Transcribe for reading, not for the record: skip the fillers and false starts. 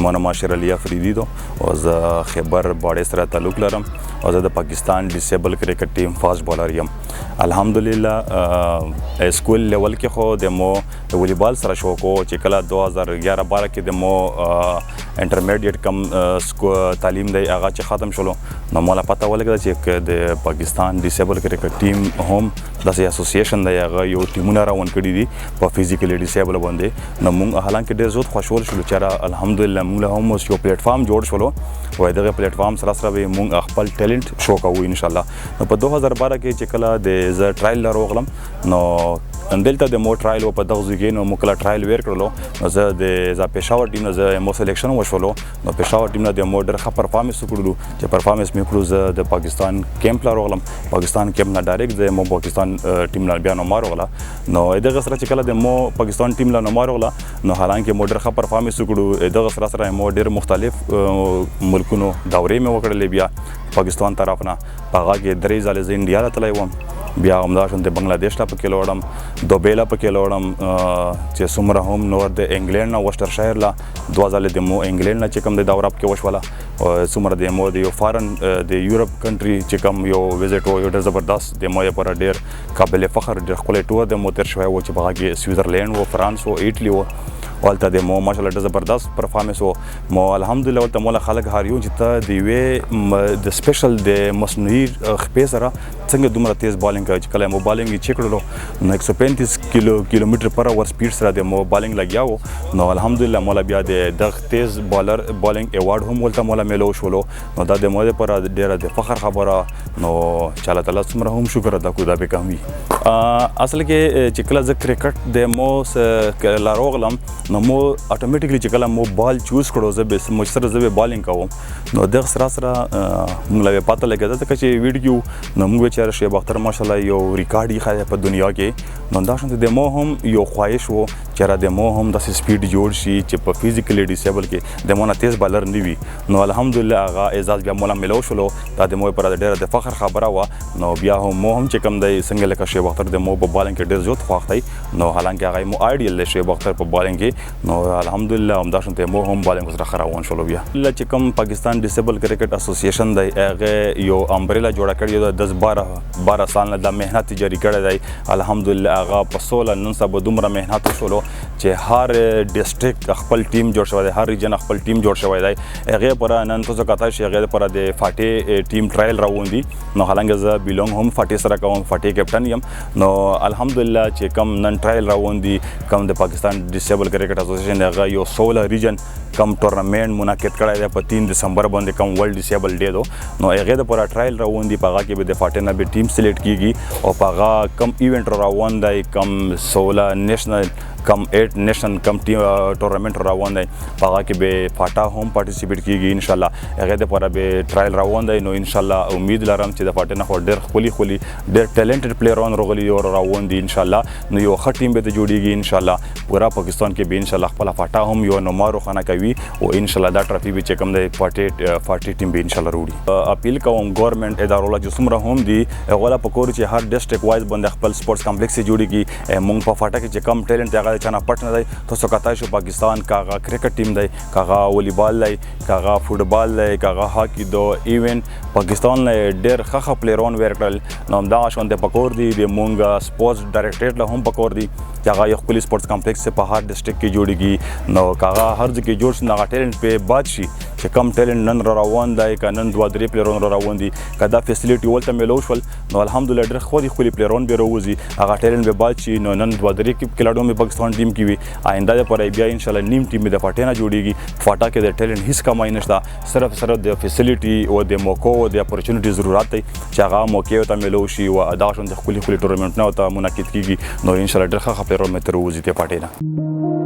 زما نوم اشر علي افریدي دو او زه خیبر باډې سره تعلق لرم او زه د پاکستان ډیسیبل کرکټ ټیم فاست بالر یم. الحمدلله سکول لیول کې خو د مو د والیبال سره شوق و چې کله 2011-12 کې د مو انټرمیډیټ کم تعلیم دی هغه چې ختم شلو نو مولا پته ولګېده چې د پاکستان ډیسیبل کرکټ ټیم هم داسې اسوسییشن دی هغه یو ټیمونه راون کړي دي په فزیکلی ډیسیبل باندې نو موږ حالانکه ډېر زیات خوشحال شولو چې الحمدلله موږ له هم یو پلیټفارم جوړ شولو وای دغه پلیټفارم سره سره به موږ خپل ټیلنټ شو کوو ان شاء الله. نو په 2012 کې چې کله د ز ټرایل راغلم نو دلته د مو ټرایل په دغه ځای کې نو موږ کله ټرایل ویر کړلو نو زه د پېښور ټیم نه زه مو سلیکشن وشولو نو پېښور ټیم نه د مو ډېر ښه پرفارمنس وکړلو چې پرفارمنس مې کړو زه د پاکستان کیمپ لا راغلم پاکستان کیمپ نه ډایرکټ د مو پاکستان ټیم نه بیا نو مارغله نو دغه سره چې کله د مو پاکستان ټیم لا نو مارغله نو حالانکه مو ډېر ښه پرفارمنس وکړو دغه سره مو ډېر مختلف ملکونو دورې مې وکړلې بیا پاکستان طرف نه هغه کې 3 ځله زه انډیا ته تللی وم بیا همداشان د بنگلادیش لا پکې لوړم دوبۍ لا پکې لوړم چې څومره هم نور د انګلینډ نه وسټرشایر لا 2 ځله د مو انګلینډ نه چې کوم د دوراب کې وشوله څومره د مو د یو فارن د یورپ کنټري چې کوم یو وزټ و یو ډېر زبردست د مو پر ډېر قابل فخر ډېر ښکلی ټور د مو تیر شوی و چې په هغه کې سویزرلینډ و فرانس و ایټلي و ولته د مو ماشاءالله ډېر زبردست پرفارمنس و مو الحمدلله ولته مولا خلک هاریو چې ته د یوې د سپیشل د مصنوعي خپې سره څنګه دومره تیز بالینګ کوي چې کله مو بالینګ یې چیک کړلو نو 135 کیلومتر پر اور سپیډ سره د مو بالینګ لګیا و نو الحمدلله مولا بیا د دغه تیز بالر بالینګ ایوارډ هم ولته مولا میلو شولو نو دا د مو پر ډېره د فخر خبره نو چې الله تعالی څومره هم شکر ادا کوو دا به کم وي. اصل کې چې کله زه کرکټ د مو لا راغلم نو مو اتوماتیکلی چې کله مو بال چوز کړو زه به مجسره زه به بالینګ کوم نو دغه سره موږ له پته لګیدا چې ویډیو نو موږ چې شیخ اختر ماشاءالله یو ریکارډ یې خای په دنیا کې نو دا شنه د مو هم یو خواهش وو چې د مو هم د سپیډ جوړ شي چې په فزیکلی ډیسیبل کې د مو نه تیز بالر نه وي نو الحمدلله هغه اعزاز بیا مولا ملو شلو دا د مو پر ډېر د فخر خبره و نو بیا هم مو هم چې کوم د څنګه لکه شیخ اختر د مو په بالینګ کې ډېر زیات خوښ دی نو حالانکه هغه مو آیډیل شیخ اختر په بالینګ کې نو الحمدلله هم دا شنه مو هم بالینګ سره خراون شلو بیا چې کوم پاکستان ډیسیبل کرکټ اسوسییشن دی هغه یو امبریلا جوړه کړی د 10-12 سال نه د مهنت جاری کړی دی الحمدلله هغه په 16 نن سبا دومره مهنت وشولو چې هر ډیسټریکټ خپل ټیم جوړ شوی دی هر ریجن خپل ټیم جوړ شوی دی هغه پر نن تاسو کتای شي هغه پر د فاټي ټیم ټرایل راوندي نو حالانکه زه بیلونګ هم فاټي سره کوم فاټي کیپټن یم نو الحمدلله چې کم نن ټرایل راوندي کم د پاکستان ډیسیبل کرکټ اسوسییشن هغه یو 16 ریجن کم ټورنمنټ منعقد کړی دی په 3 دسمبر باندې کم ورلد ډیسیبل ډے دو نو هغه د پر ټرایل راوندي په هغه کې به د فاټي نه به ټیم سلیکټ کیږي او په هغه کم ایونت راوند دی کم 16 نیشنل کم 8 نیشن کم ټیم ټورنمنت راوند دی په هغه کې به فاټا هم پارټیسیپیټ کیږي ان شاء الله هغه د پر به ټرایل راوند دی نو ان شاء الله امید لرم چې د فاټي نه ډېر خولي ډېر ټیلنټډ پلیئران راغلي او راوند دي ان شاء الله نو یو ښه ټیم به جوړیږي ان شاء الله پورا پاکستان کې به ان شاء الله خپل فاټا هم یو نمبر خانه کوي او ان شاء الله دا ټرافي به چې کوم د فاټي ټیم به ان شاء الله وروړي. اپیل کوم ګورنمنت ادارو لا چې څومره هم دي غواړه پکور چې هر ډیسټریکټ وایز باندې خپل سپورتس کمپلیکس جوړیږي مونږ په فاټا کې چې کم ټیلنټ هغه چانه پټ نه دی تاسو کتای شو پاکستان کاغه کرکټ ټیم دی کاغه والیبال دی کاغه فوټبال دی کاغه هاکی دو ایون پاکستان له ډېر ښه پلیئران ورکړل نو دا شونته پکور دی د مونږ سپورتس ډایریکټریټ له هم پکور دی چې هغه یو خپل سپورتس کمپلیکس په هر ډیسټریکټ کې جوړیږي نو کاغه هر ځکه جوړ شي هغه ټیلنټ په باد شي چې کم ټیلنټ نن را روان دی که نن 2-3 پلیئران را روان دي که دا فیسیلیټي ولته میلو شول نو الحمدلله ډېر خپل پلیئران به راوځي هغه ټیلنټ به باد شي نو نن 2-3 کلاډو مې پاکستان ټیم کې وي آینده لپاره بیا ان شاء الله نیم ټیم د فاټي نه جوړیږي فاټا کې د ټیلنټ هیڅ کمای نشته صرف د فیسیلیټي او د موقعو او د اپورچونټي ضرورت دی چې هغه موقع ته میلو شي او دا شون د خپل ټورنمنټ نه ته منعقد کیږي نو ان شاء الله ډېر ښه پلیئران مې تر وځي ته فاټي نه.